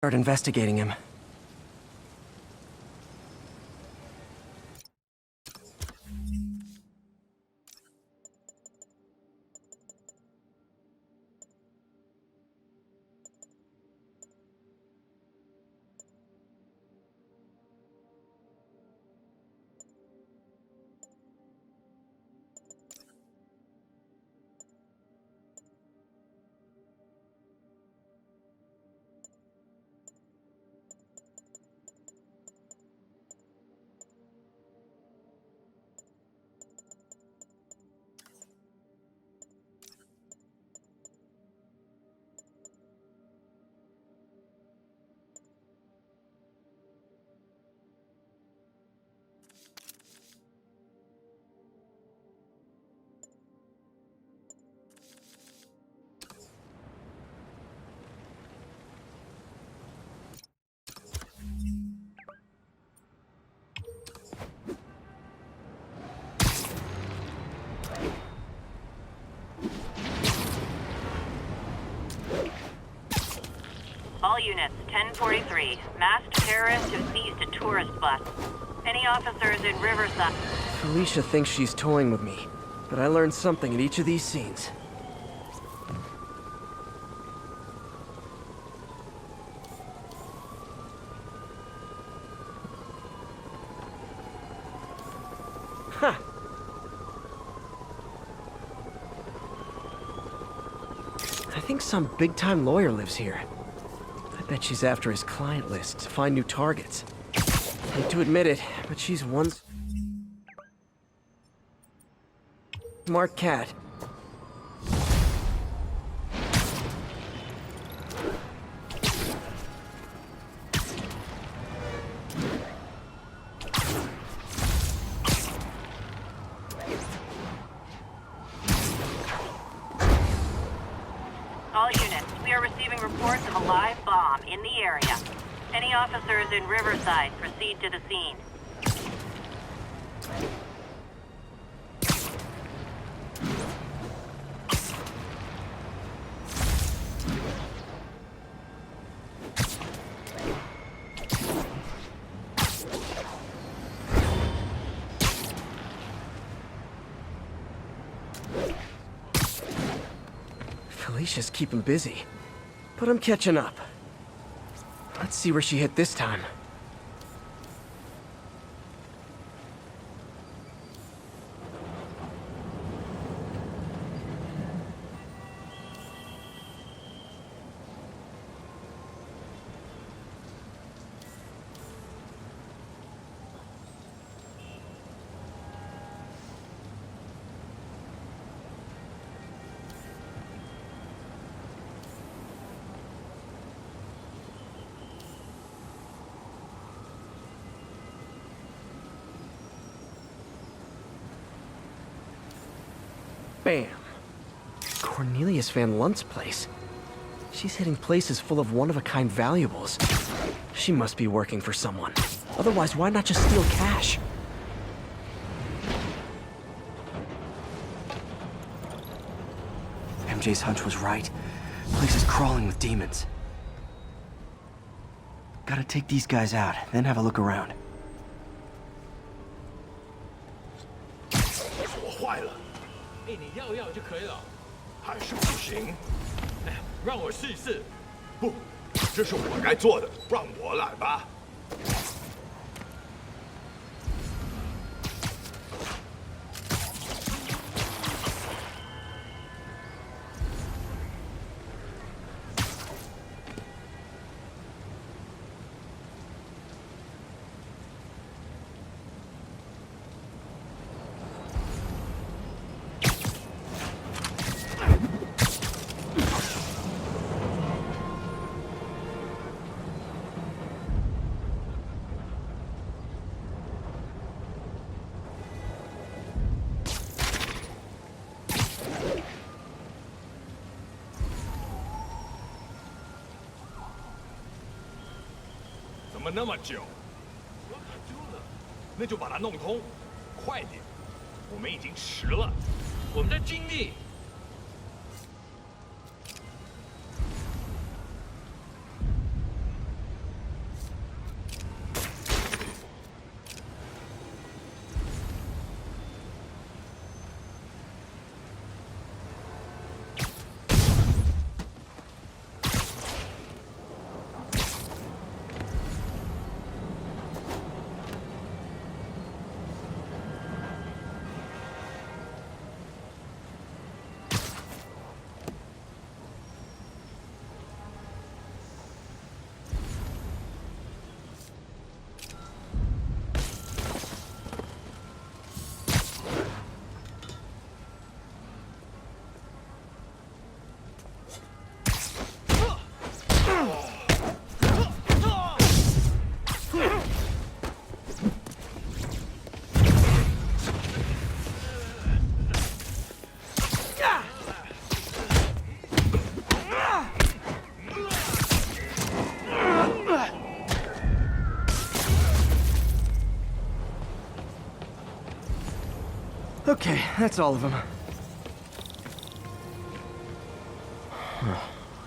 Start investigating him. All units, 1043. Masked terrorist who seized a tourist bus. Any officers in Riverside? Felicia thinks she's toying with me, but I learned something in each of these scenes. Huh. I think some big-time lawyer lives here. I bet she's after his client list to find new targets. Hate to admit it, but she's one smart cat. All units, we are receiving reports of a live bomb in the area. Any officers in Riverside, proceed to the scene. Felicia's keeping busy, but I'm catching up. Let's see where she hit this time. Bam. Cornelius Van Lunt's place. She's hitting places full of one-of-a-kind valuables. She must be working for someone. Otherwise, why not just steal cash? MJ's hunch was right. The place is crawling with demons. Gotta take these guys out, then have a look around. 锁坏了，哎，你要要就可以了。还是不行。哎，让我试一试。不，这是我该做的，让我来吧。怎么那么久？我卡住了。那就把它弄通，快点！我们已经迟了。我们在尽力。Okay, that's all of them.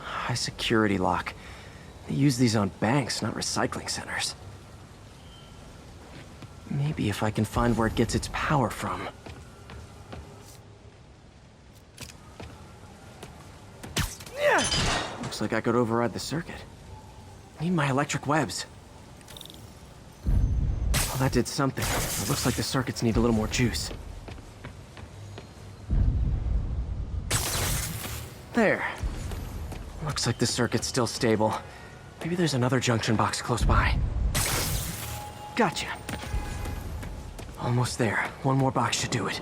High security lock. They use these on banks, not recycling centers. Maybe if I can find where it gets its power from. Yeah. Looks like I could override the circuit. Need my electric webs. Well, that did something. It looks like the circuits need a little more juice. There. Looks like the circuit's still stable. Maybe there's another junction box close by. Gotcha. Almost there. One more box should do it.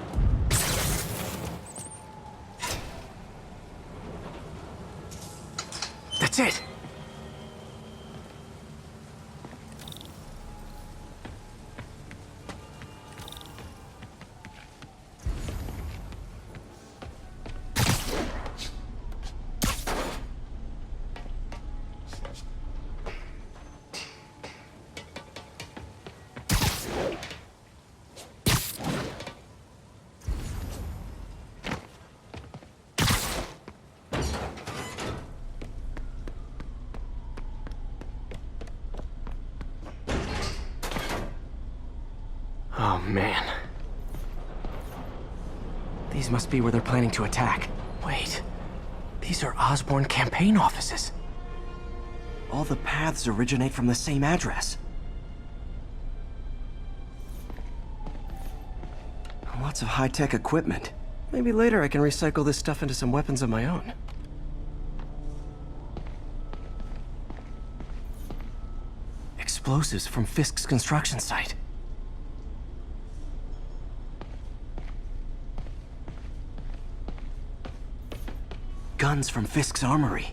That's it! Oh, man. These must be where they're planning to attack. Wait. These are Osborn campaign offices. All the paths originate from the same address. Lots of high-tech equipment. Maybe later I can recycle this stuff into some weapons of my own. Explosives from Fisk's construction site. Guns from Fisk's armory.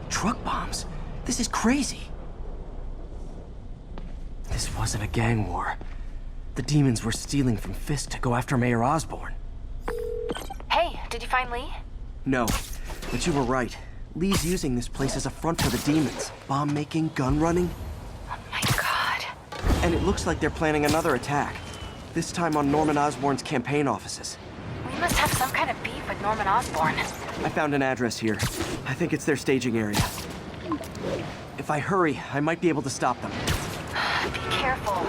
Truck bombs? This is crazy. This wasn't a gang war. The demons were stealing from Fisk to go after Mayor Osborn. Hey, did you find Lee? No, but you were right. Lee's using this place as a front for the demons. Bomb making, gun running. Oh my god. And it looks like they're planning another attack. This time on Norman Osborn's campaign offices. We must have some kind of beef with Norman Osborn. I found an address here. I think it's their staging area. If I hurry, I might be able to stop them. Be careful.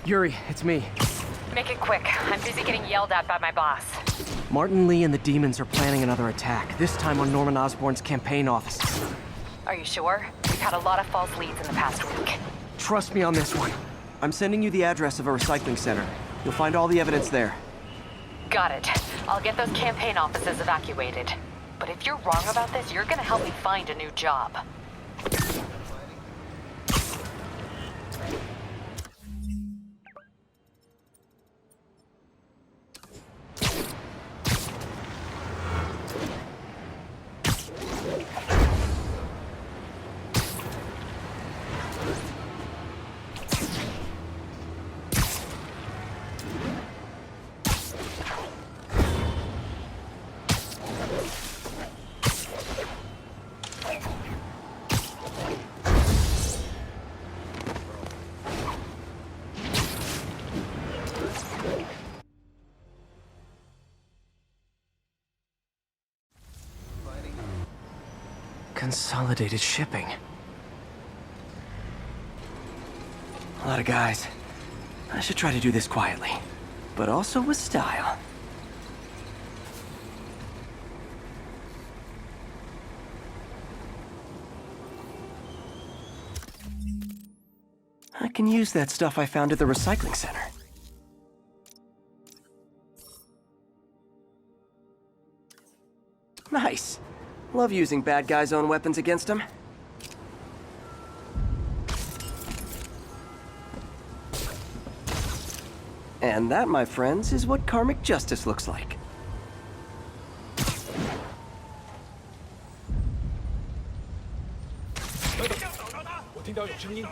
Yuri, it's me. Make it quick. I'm busy getting yelled at by my boss. Martin Lee and the demons are planning another attack, this time on Norman Osborn's campaign offices. Are you sure? We've had a lot of false leads in the past week. Trust me on this one. I'm sending you the address of a recycling center. You'll find all the evidence there. Got it. I'll get those campaign offices evacuated. But if you're wrong about this, you're gonna help me find a new job. Consolidated shipping. A lot of guys. I should try to do this quietly, but also with style. I can use that stuff I found at the recycling center. Nice. Love using bad guys' own weapons against them. And that, my friends, is what karmic justice looks like. 听到有声音。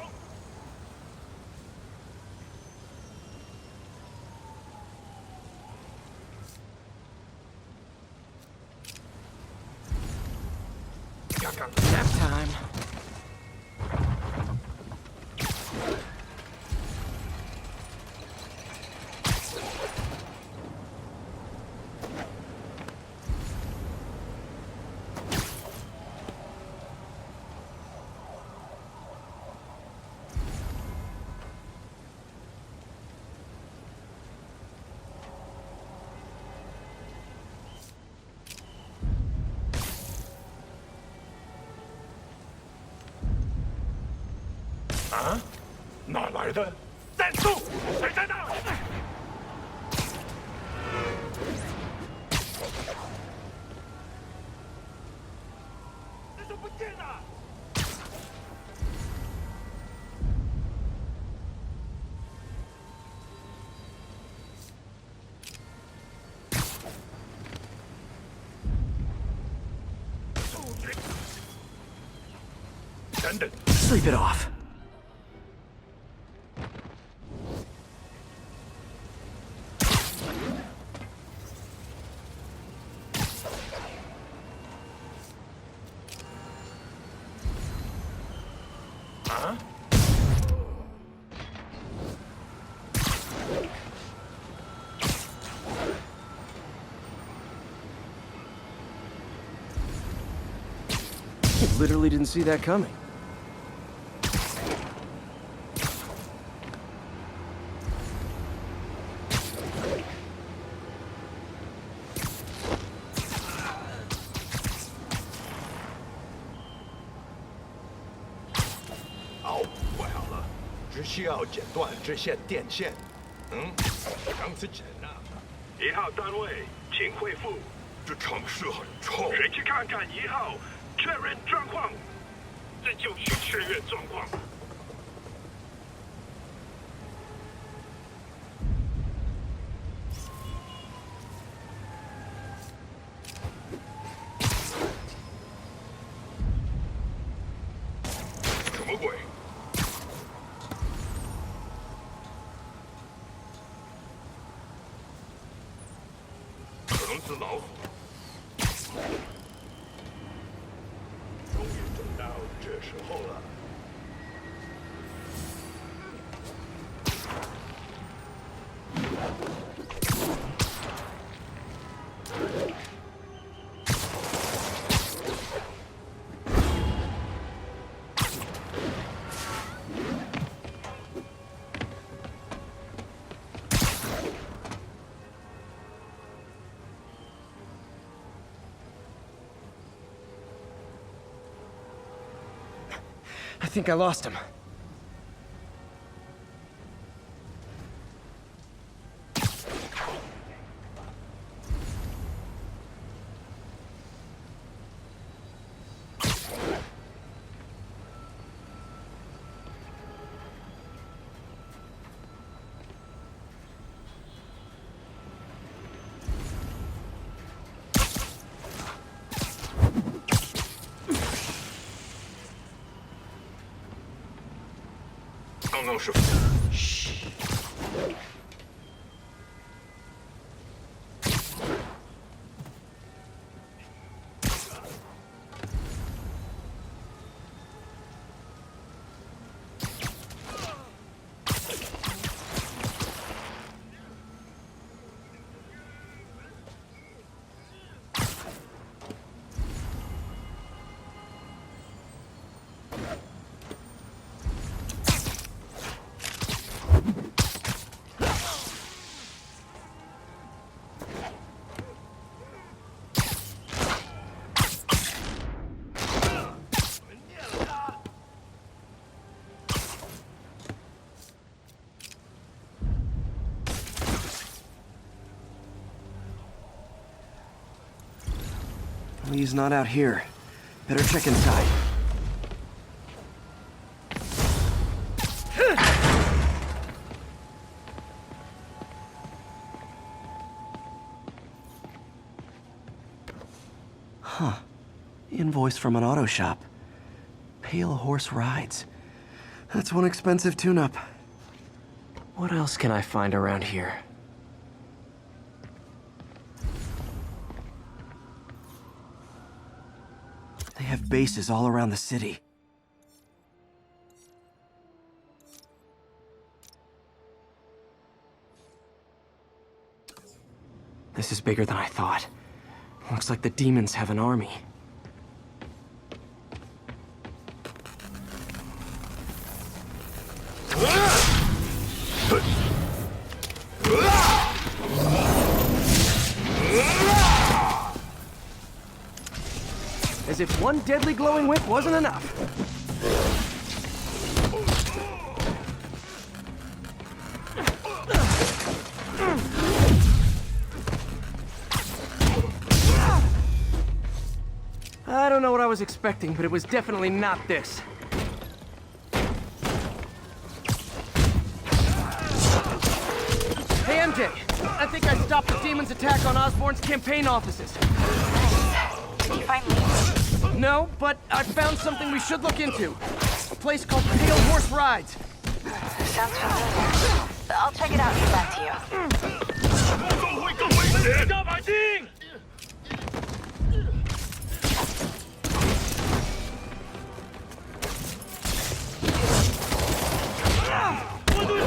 刚刚 Nap time. “啊，哪来的？站住！谁在那？”这是不见了。等等， Sleep it off. Literally didn't see that coming. “好，怪好了，只需要剪断这些电线。钢丝剪啊。1号单位，请回复。这城市很臭。谁去看看1号？确认状况。这就是确认状况。什么鬼？可能是老鼠。终于等到这时候了。I think I lost him. “刚刚是。嘘。He's not out here. Better check inside. Huh. Invoice from an auto shop. Pale Horse Rides. That's one expensive tune-up. What else can I find around here? They have bases all around the city. This is bigger than I thought. Looks like the demons have an army. As if one deadly glowing whip wasn't enough. I don't know what I was expecting, but it was definitely not this. Hey, MJ! I think I stopped the demon's attack on Osborn's campaign offices. Did you find leads? No, but I found something we should look into. A place called Pale Horse Rides. Sounds familiar. I'll check it out and get back to you. 别大百姓！ 我队长！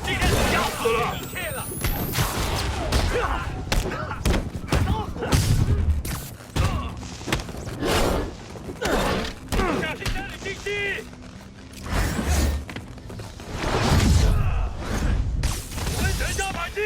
今天笑死了！切了！小心山里进击！跟谁大百姓？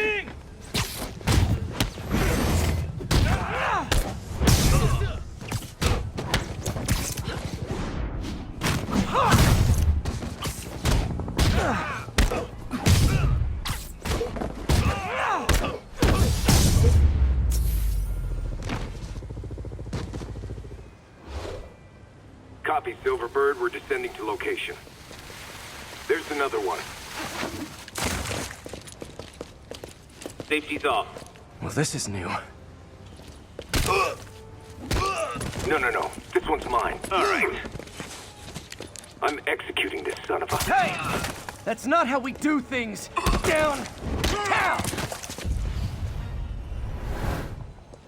Copy, Silverbird. We're descending to location. There's another one. Safety's off. Well, this is new. No. This one's mine. All right. I'm executing this son of a... Hey! That's not how we do things! Down! Down!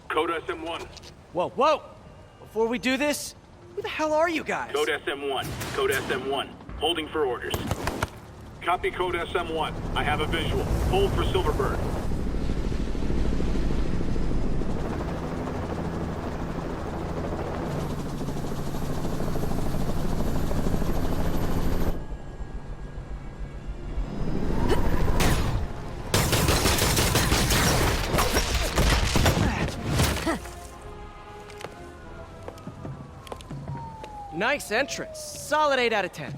Code SM-1. Whoa! Before we do this, who the hell are you guys? Code SM-1. Code SM-1. Holding for orders. Copy Code SM-1. I have a visual. Hold for Silverbird. Nice entrance. Solid 8 out of 10.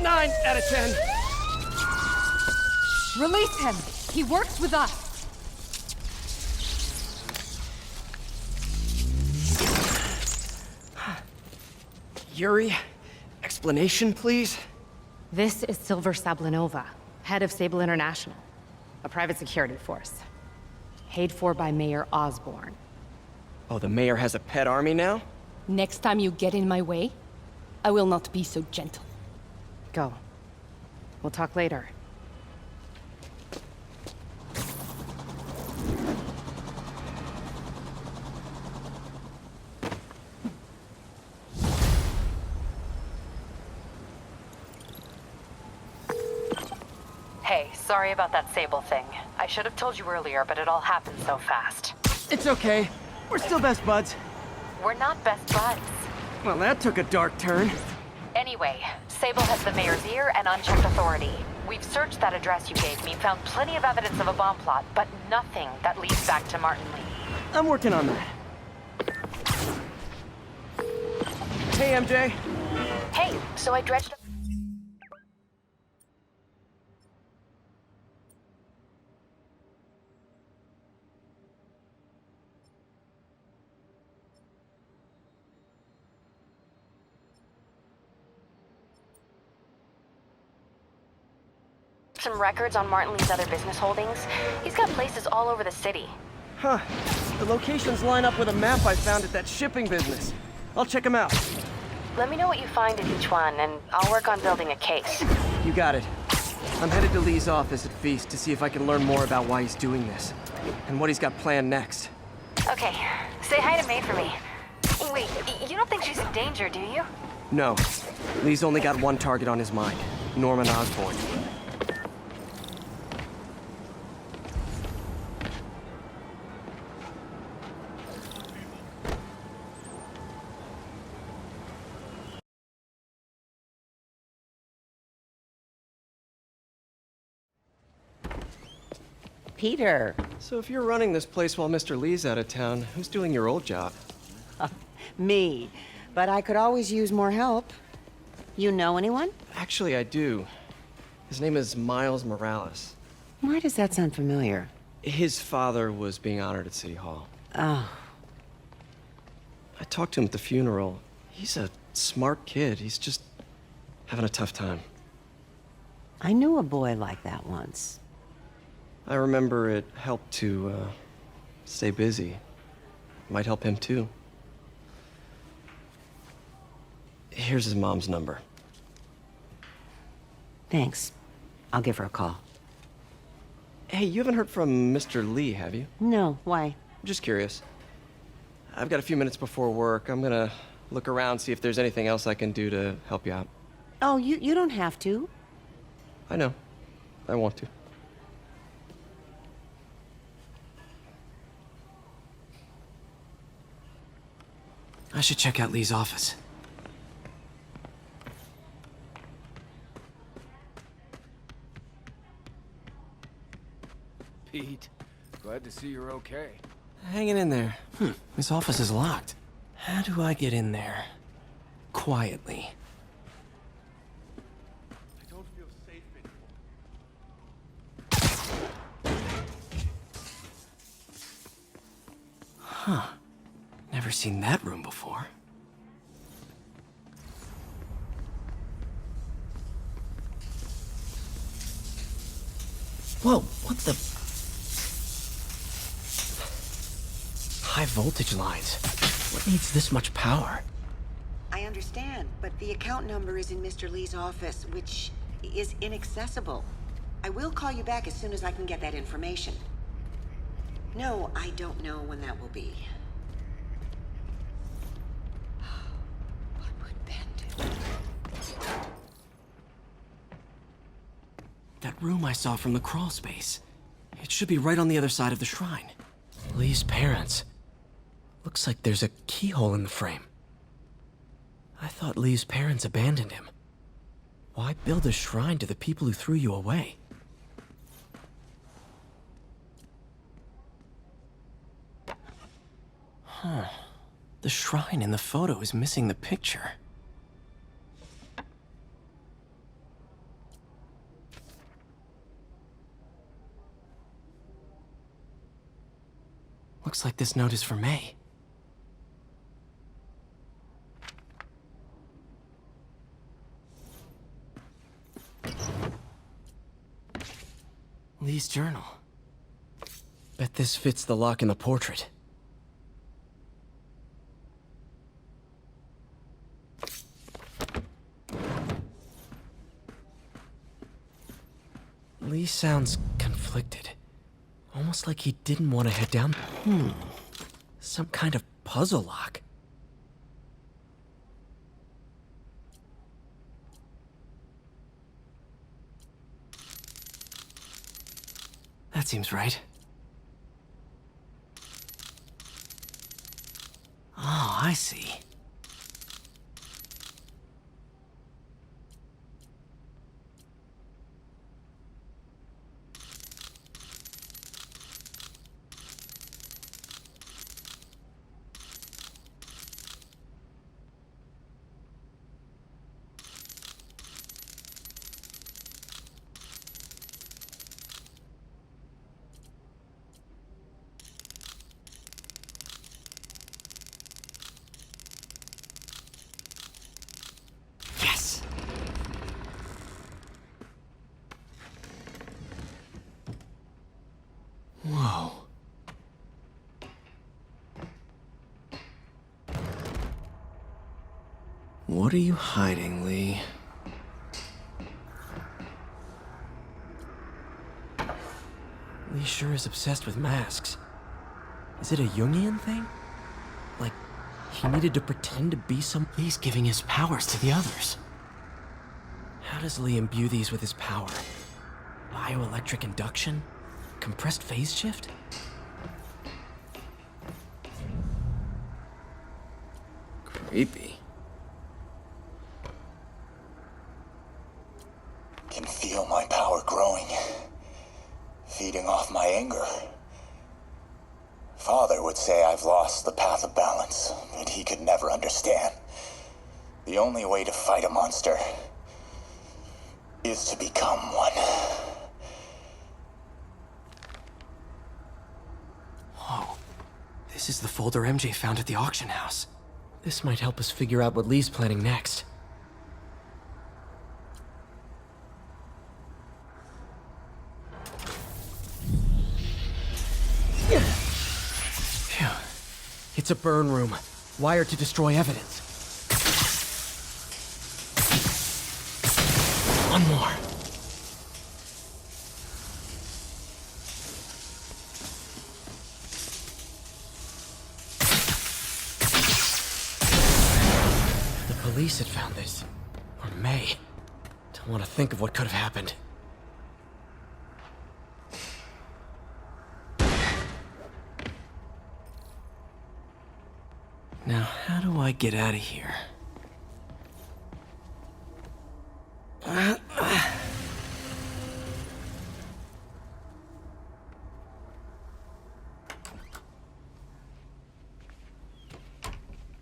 9 out of 10. Release him! He works with us! Yuri, explanation, please? This is Silver Sablinova, head of Sable International, a private security force. Paid for by Mayor Osborn. Oh, the mayor has a pet army now? Next time you get in my way, I will not be so gentle. Go. We'll talk later. Hey, sorry about that Sable thing. I should have told you earlier, but it all happened so fast. It's okay. We're still best buds. We're not best buds. Well, that took a dark turn. Anyway, Sable has the mayor's ear and unchecked authority. We've searched that address you gave me, found plenty of evidence of a bomb plot, but nothing that leads back to Martin Lee. I'm working on that. Hey, MJ. Hey, so I dredged... some records on Martin Lee's other business holdings. He's got places all over the city. Huh. The locations line up with a map I found at that shipping business. I'll check them out. Let me know what you find at each one, and I'll work on building a case. You got it. I'm headed to Lee's office at Feast to see if I can learn more about why he's doing this. And what he's got planned next. Okay, say hi to May for me. Wait, you don't think she's in danger, do you? No. Lee's only got one target on his mind. Norman Osborn. Peter. So if you're running this place while Mr. Lee's out of town, who's doing your old job? Me. But I could always use more help. You know anyone? Actually, I do. His name is Miles Morales. Why does that sound familiar? His father was being honored at City Hall. Oh. I talked to him at the funeral. He's a smart kid. He's just having a tough time. I knew a boy like that once. I remember it helped to, stay busy. Might help him too. Here's his mom's number. Thanks. I'll give her a call. Hey, you haven't heard from Mr. Lee, have you? No, why? I'm just curious. I've got a few minutes before work. I'm gonna look around, see if there's anything else I can do to help you out. Oh, you don't have to. I know. I want to. I should check out Lee's office. Pete, glad to see you're okay. Hanging in there. His office is locked. How do I get in there? Quietly. I don't feel safe anymore. Never seen that room before. Whoa, what the? High voltage lines. What needs this much power? I understand, but the account number is in Mr. Lee's office, which is inaccessible. I will call you back as soon as I can get that information. No, I don't know when that will be. What would Ben do? That room I saw from the crawl space. It should be right on the other side of the shrine. Lee's parents. Looks like there's a keyhole in the frame. I thought Lee's parents abandoned him. Why build a shrine to the people who threw you away? Huh. The shrine in the photo is missing the picture. Looks like this note is for May. Lee's journal. Bet this fits the lock in the portrait. Lee sounds conflicted. Almost like he didn't want to head down. Some kind of puzzle lock. That seems right. Oh, I see. What are you hiding, Lee? Lee sure is obsessed with masks. Is it a Jungian thing? Like, he needed to pretend to be some... Lee's giving his powers to the others. How does Lee imbue these with his power? Bioelectric induction? Compressed phase shift? Creepy. Can feel my power growing, feeding off my anger. Father would say I've lost the path of balance, but he could never understand. The only way to fight a monster is to become one. Whoa. This is the folder MJ found at the auction house. This might help us figure out what Lee's planning next. Phew. It's a burn room, wired to destroy evidence. One more. The police had found this. Or May. Don't want to think of what could have happened. Now, how do I get out of here?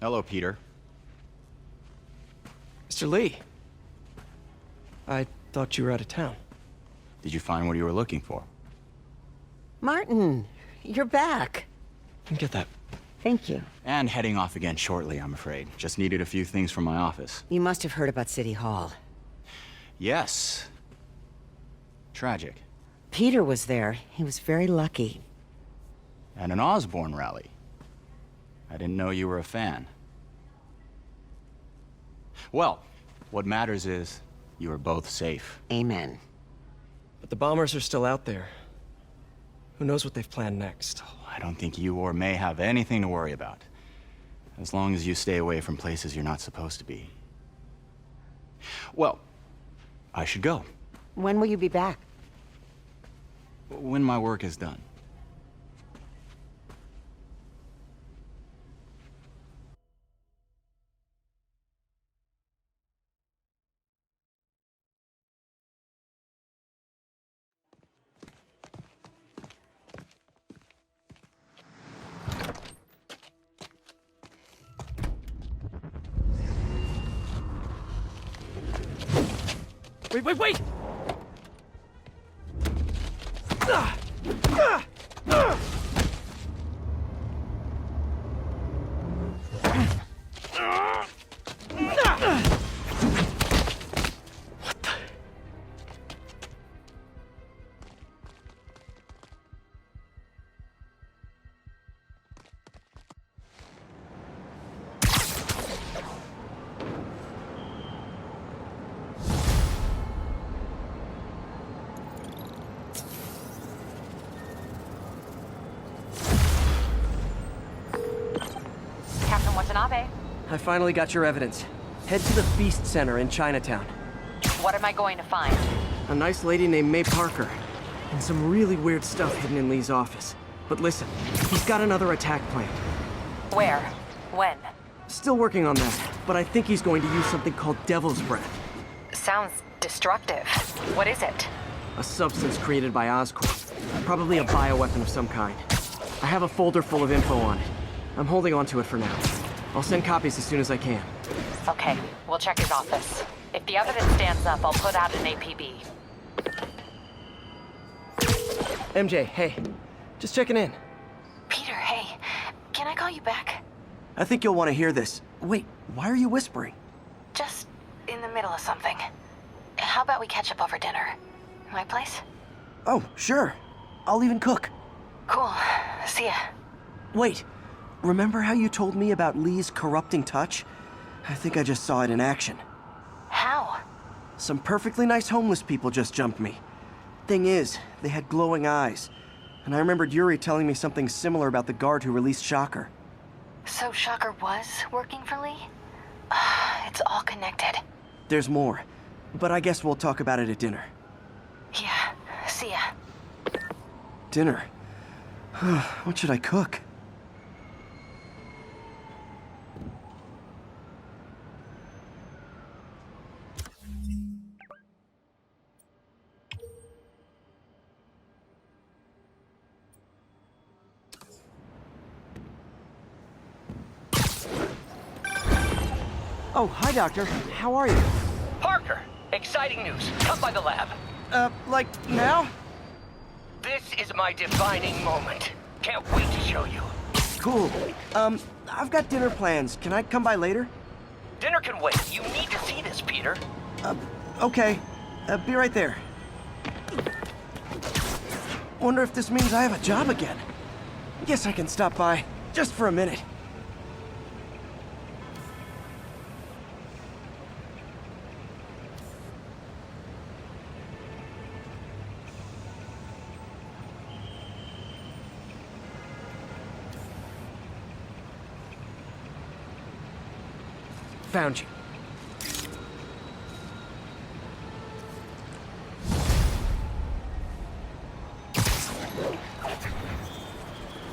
Hello, Peter. Mr. Lee. I thought you were out of town. Did you find what you were looking for? Martin, you're back. Get that. Thank you. And heading off again shortly, I'm afraid. Just needed a few things from my office. You must have heard about City Hall. Yes. Tragic. Peter was there. He was very lucky. At an Osborn rally. I didn't know you were a fan. Well, what matters is you are both safe. Amen. But the bombers are still out there. Who knows what they've planned next? I don't think you or May have anything to worry about. As long as you stay away from places you're not supposed to be. Well, I should go. When will you be back? When my work is done. Wait! Captain Watanabe. I finally got your evidence. Head to the Feast Center in Chinatown. What am I going to find? A nice lady named May Parker. And some really weird stuff hidden in Lee's office. But listen, he's got another attack planned. Where? When? Still working on that, but I think he's going to use something called Devil's Breath. Sounds destructive. What is it? A substance created by Oscorp. Probably a bioweapon of some kind. I have a folder full of info on it. I'm holding on to it for now. I'll send copies as soon as I can. Okay, we'll check his office. If the evidence stands up, I'll put out an APB. MJ, hey. Just checking in. Peter, hey. Can I call you back? I think you'll want to hear this. Wait, why are you whispering? Just in the middle of something. How about we catch up over dinner? My place? Oh, sure. I'll even cook. Cool. See ya. Wait. Remember how you told me about Lee's corrupting touch? I think I just saw it in action. How? Some perfectly nice homeless people just jumped me. Thing is, they had glowing eyes. And I remembered Yuri telling me something similar about the guard who released Shocker. So Shocker was working for Lee? It's all connected. There's more, but I guess we'll talk about it at dinner. Yeah, see ya. Dinner? What should I cook? Oh, hi, Doctor. How are you? Parker, exciting news. Come by the lab. Like now? This is my defining moment. Can't wait to show you. Cool. I've got dinner plans. Can I come by later? Dinner can wait. You need to see this, Peter. Okay. Be right there. Wonder if this means I have a job again. Guess I can stop by, just for a minute. Found you.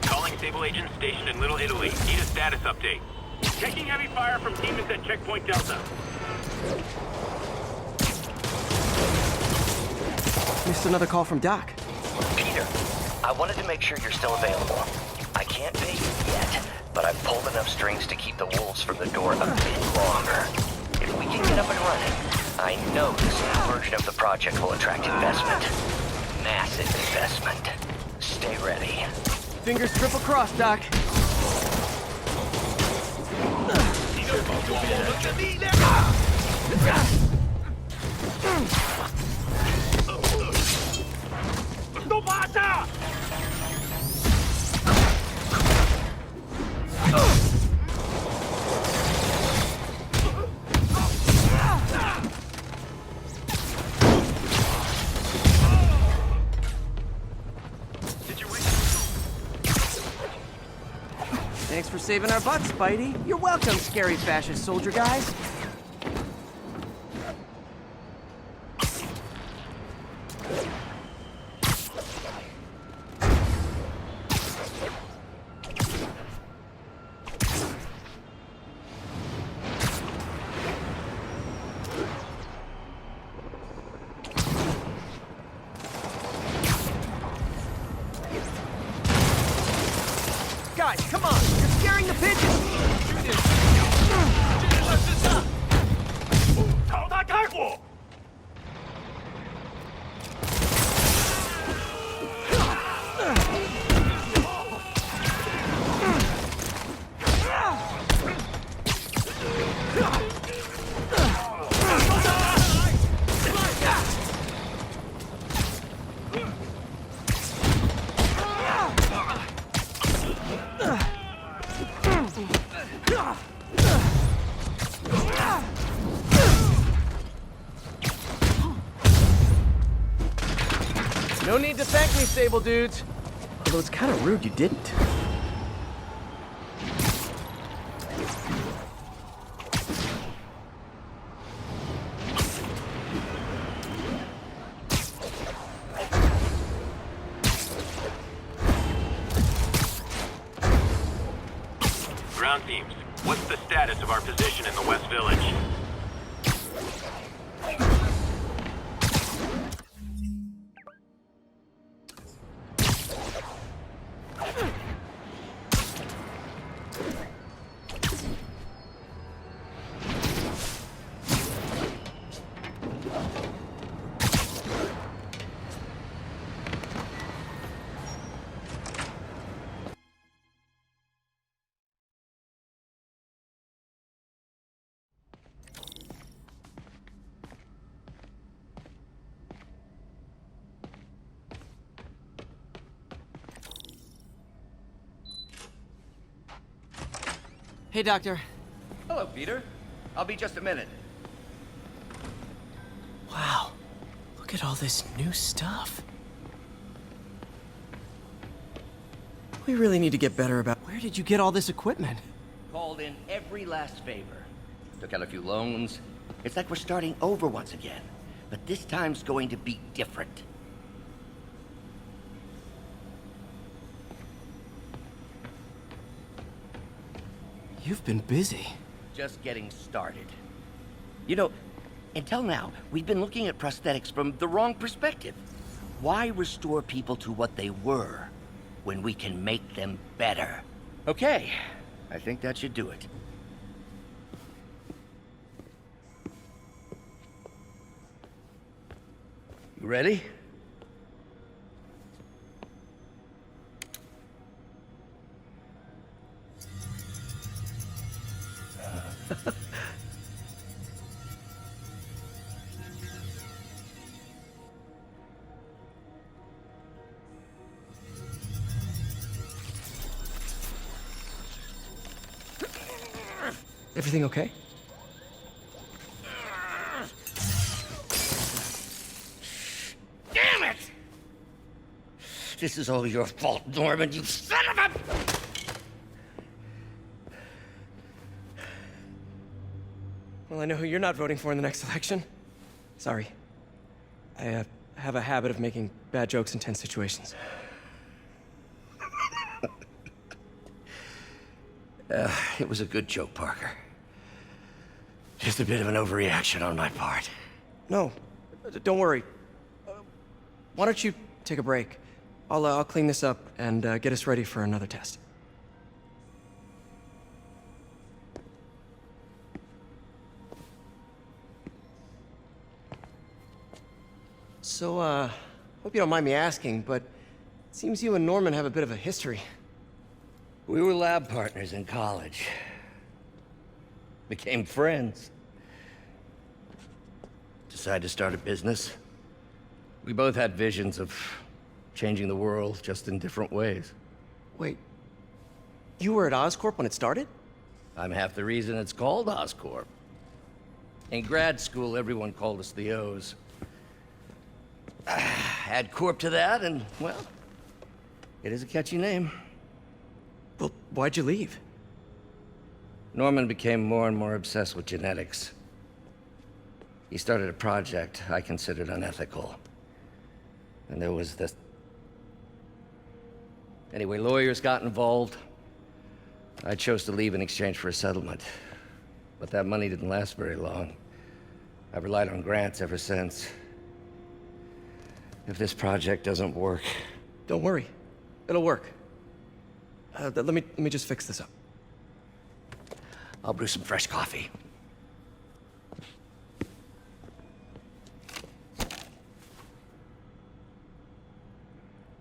Calling Sable agent stationed in Little Italy. Need a status update. Taking heavy fire from demons at Checkpoint Delta. Missed another call from Doc. Peter, I wanted to make sure you're still available. I can't pay you yet, but I've pulled enough strings to keep the wolves from the door a bit longer. If we can get up and running, I know this new version of the project will attract investment. Massive investment. Stay ready. Fingers triple crossed, Doc. ¡No mata! Thanks for saving our butts, Spidey. You're welcome, scary fascist soldier guys. Guys, come on! You're scaring the pigeons! 朝他开火！ No need to thank me, Sable dudes. Although it's kind of rude you didn't. Ground teams, what's the status of our position in the West Village? Hey, Doctor. Hello, Peter. I'll be just a minute. Wow. Look at all this new stuff. We really need to get better about... Where did you get all this equipment? Called in every last favor. Took out a few loans. It's like we're starting over once again. But this time's going to be different. You've been busy. Just getting started. You know, until now, we've been looking at prosthetics from the wrong perspective. Why restore people to what they were when we can make them better? Okay, I think that should do it. You ready? Everything okay? Damn it! This is all your fault, Norman, you son of a... Well, I know who you're not voting for in the next election. Sorry. I have a habit of making bad jokes in tense situations. It was a good joke, Parker. Just a bit of an overreaction on my part. No, don't worry. Why don't you take a break? I'll clean this up and get us ready for another test. So, hope you don't mind me asking, but it seems you and Norman have a bit of a history. We were lab partners in college. Became friends. Decided to start a business. We both had visions of changing the world, just in different ways. Wait, you were at Oscorp when it started? I'm half the reason it's called Oscorp. In grad school, everyone called us the O's. Add Corp to that, and, well, it is a catchy name. Well, why'd you leave? Norman became more and more obsessed with genetics. He started a project I considered unethical. And there was this... Anyway, lawyers got involved. I chose to leave in exchange for a settlement. But that money didn't last very long. I've relied on grants ever since. If this project doesn't work... Don't worry. It'll work. Let me just fix this up. I'll brew some fresh coffee.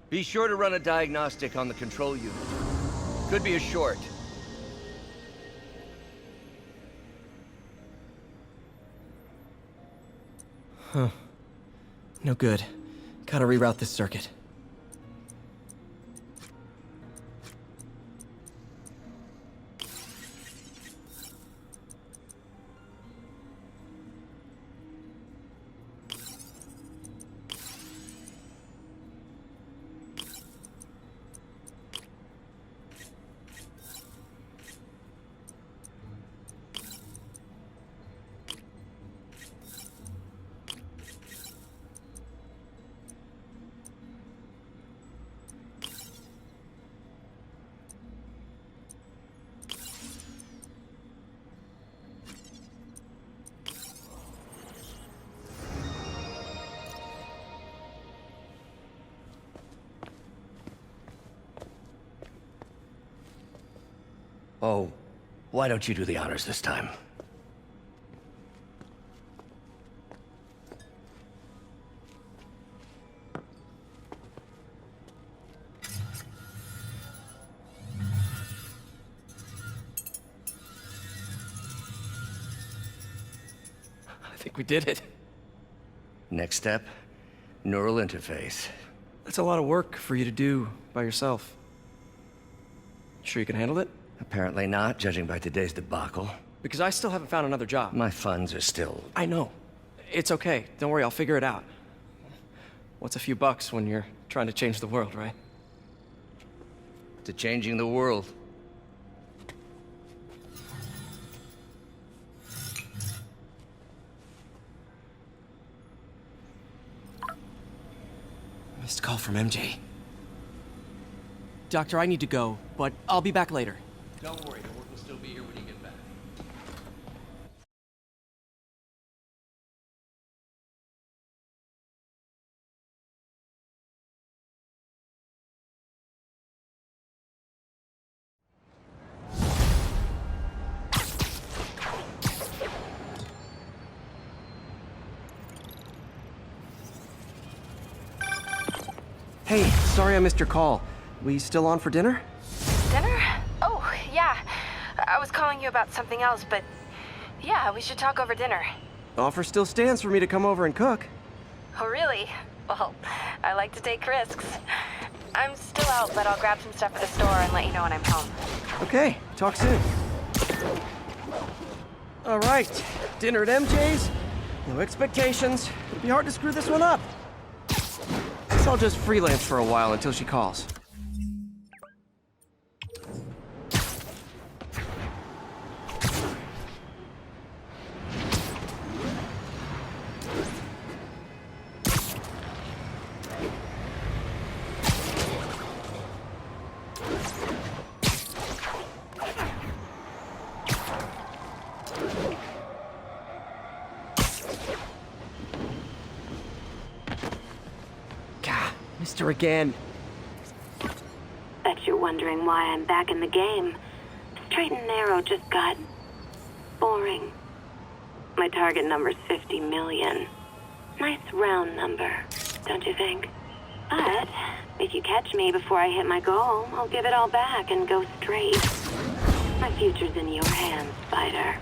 Be sure to run a diagnostic on the control unit. Could be a short. Huh. No good. Gotta reroute this circuit. Oh, why don't you do the honors this time? I think we did it. Next step, neural interface. That's a lot of work for you to do by yourself. Sure you can handle it? Apparently not, judging by today's debacle. because I still haven't found another job. My funds are still... I know. It's okay. Don't worry, I'll figure it out. What's a few bucks when you're trying to change the world, right? to changing the world. Missed call from MJ. Doctor, I need to go, but I'll be back later. Don't worry, the work will still be here when you get back. Hey, sorry I missed your call. We still on for dinner? Dinner? Oh, yeah. I was calling you about something else, but yeah, we should talk over dinner. Offer still stands for me to come over and cook. Oh, really? Well, I like to take risks. I'm still out, but I'll grab some stuff at the store and let you know when I'm home. Okay, talk soon. All right, dinner at MJ's. No expectations. It'll be hard to screw this one up. Guess I'll just freelance for a while until she calls. Mr. again. Bet you're wondering why I'm back in the game. Straight and narrow just got boring. My target number's 50 million. Nice round number, don't you think? But if you catch me before I hit my goal, I'll give it all back and go straight. My future's in your hands, Spider.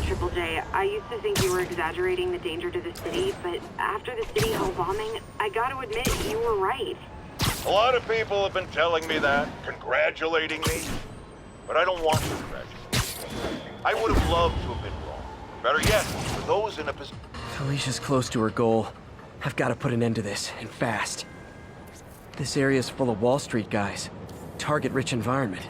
Triple J, I used to think you were exaggerating the danger to the city, but after the City Hall bombing, I gotta admit, you were right. A lot of people have been telling me that, congratulating me, but I don't want to congratulate. I would have loved to have been wrong. Better yet, for those in a position... Felicia's close to her goal. I've got to put an end to this, and fast. This area's full of Wall Street guys. Target-rich environment.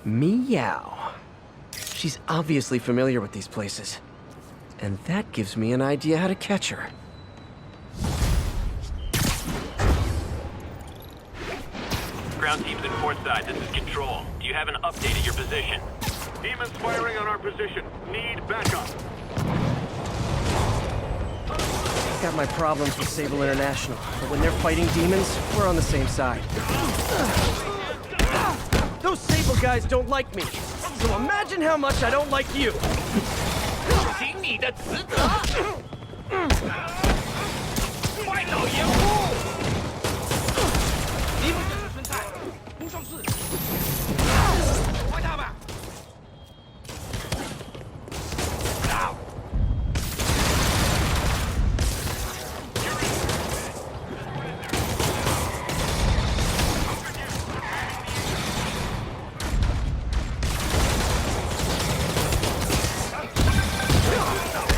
Meow. She's obviously familiar with these places. And that gives me an idea how to catch her. Ground team's in port side. This is Control. Do you have an update at your position? Demons firing on our position. Need backup. Got my problems with Sable International, but when they're fighting demons, we're on the same side. Those Sable guys don't like me, so imagine how much I don't like you.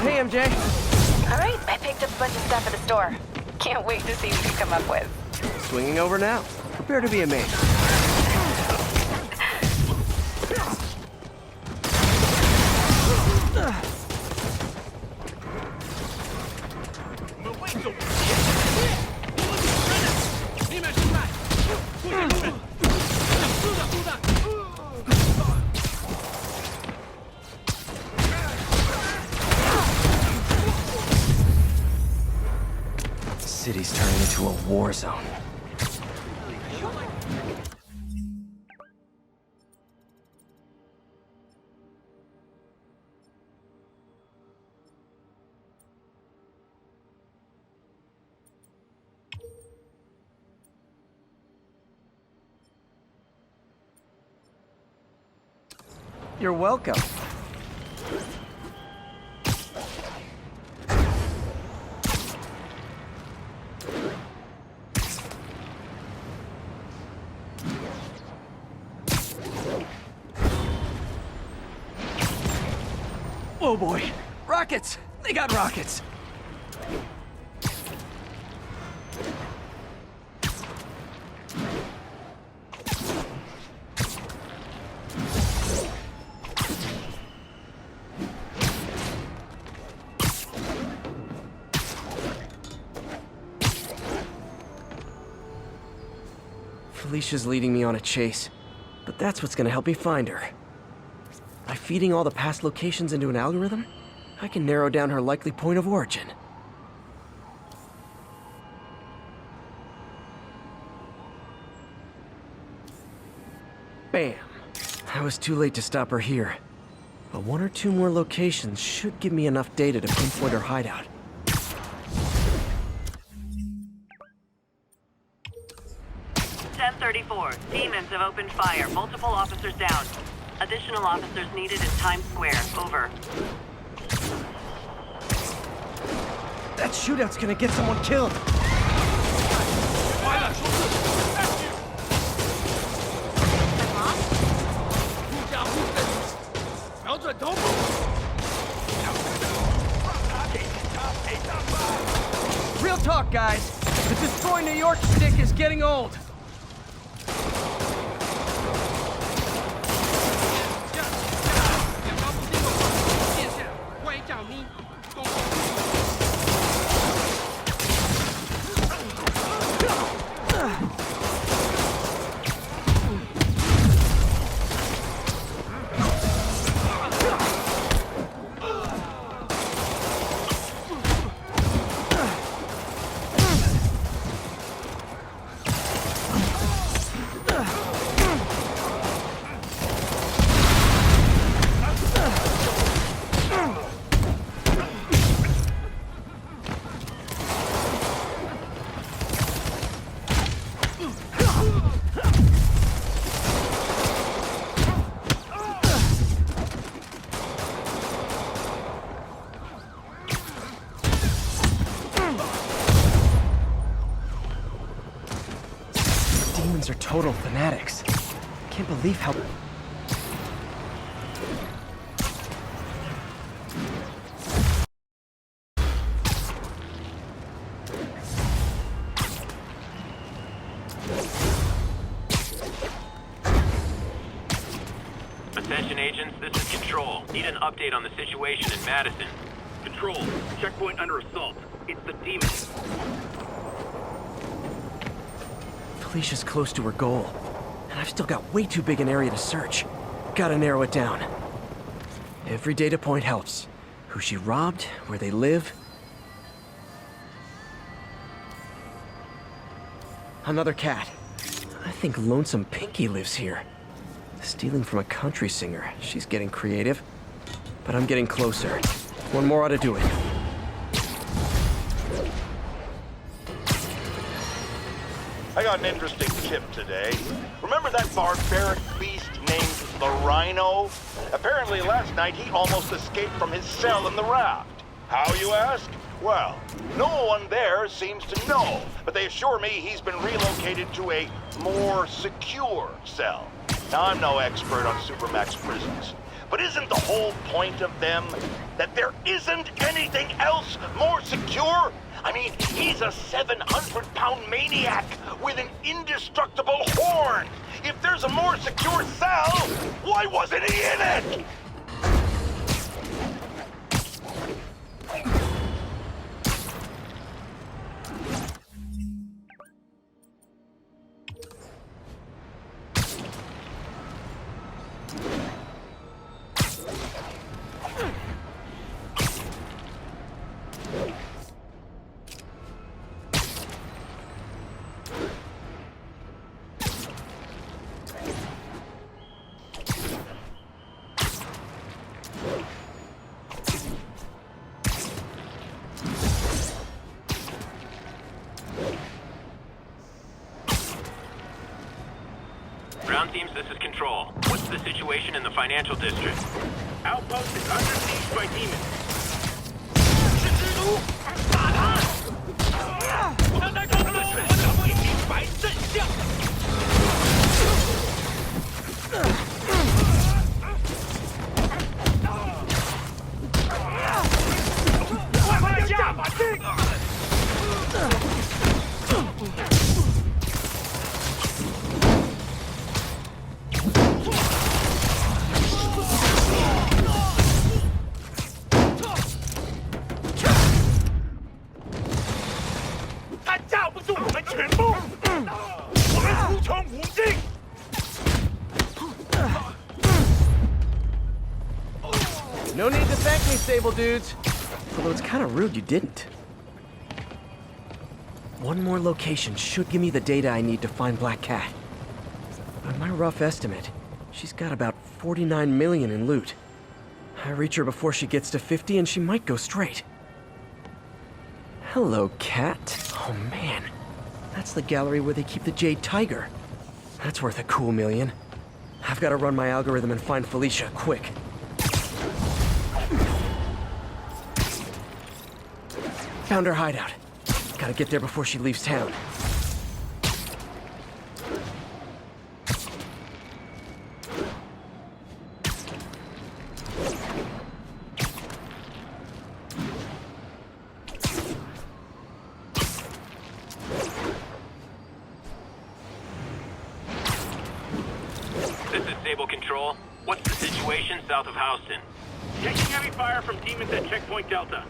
Hey, MJ. All right, I picked up a bunch of stuff at the store. Can't wait to see what you come up with. Swinging over now. Prepare to be amazed. war zone. You're welcome. Oh boy, rockets! They got rockets! Felicia's leading me on a chase, but that's what's gonna help me find her. By feeding all the past locations into an algorithm, I can narrow down her likely point of origin. Bam! I was too late to stop her here, but one or two more locations should give me enough data to pinpoint her hideout. Demons have opened fire. Multiple officers down. Additional officers needed in Times Square. Over. That shootout's gonna get someone killed! 坏了，兄弟！护驾护阵，瞄准头部。Real talk, guys. The Destroy New York stick is getting old. Are total fanatics. Can't believe how... Attention agents, this is Control. Need an update on the situation in Madison. Control, checkpoint under assault. It's the Demons. Felicia's close to her goal, and I've still got way too big an area to search. Gotta narrow it down. Every data point helps. Who she robbed, where they live. Another cat. I think Lonesome Pinky lives here. Stealing from a country singer. She's getting creative. But I'm getting closer. One more ought to do it. I got an interesting tip today. Remember that barbaric beast named the Rhino? Apparently last night he almost escaped from his cell in the raft. How, you ask? Well, no one there seems to know, but they assure me he's been relocated to a more secure cell. Now, I'm no expert on Supermax prisons, but isn't the whole point of them that there isn't anything else more secure? I mean, he's a 700-pound maniac with an indestructible horn. If there's a more secure cell, why wasn't he in it? Ground teams, this is Control. What's the situation in the financial district? Outpost is under siege by demons. 是蜘蛛，打他！让他告诉我的未明白真相。快下把劲！ 他架不住我们全部，我们无穷无尽。 No need to thank me, Sable dudes. Although it's kind of rude you didn't. One more location should give me the data I need to find Black Cat. By my rough estimate, she's got about 49 million in loot. I reach her before she gets to 50 and she might go straight. Hello, Cat. Oh man, that's the gallery where they keep the Jade Tiger. That's worth a cool million. I've got to run my algorithm and find Felicia, quick. Found her hideout. Gotta get there before she leaves town. This is Sable Control. What's the situation south of Houston? Taking heavy fire from demons at Checkpoint Delta.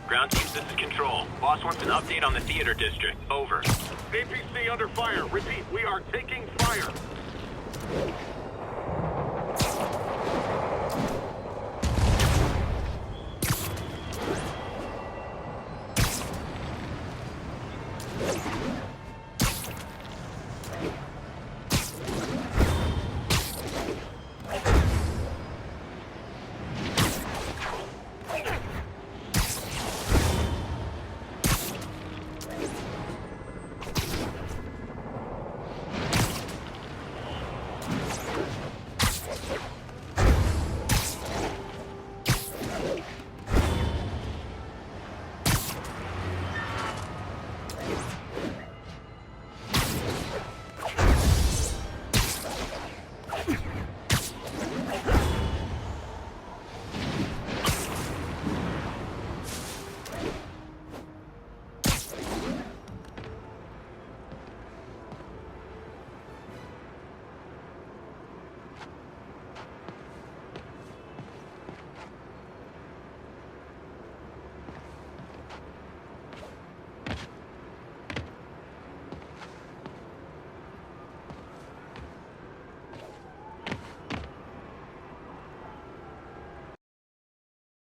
Ground teams, this is Control. Boss wants an update on the theater district. Over. APC under fire. Repeat, we are taking fire.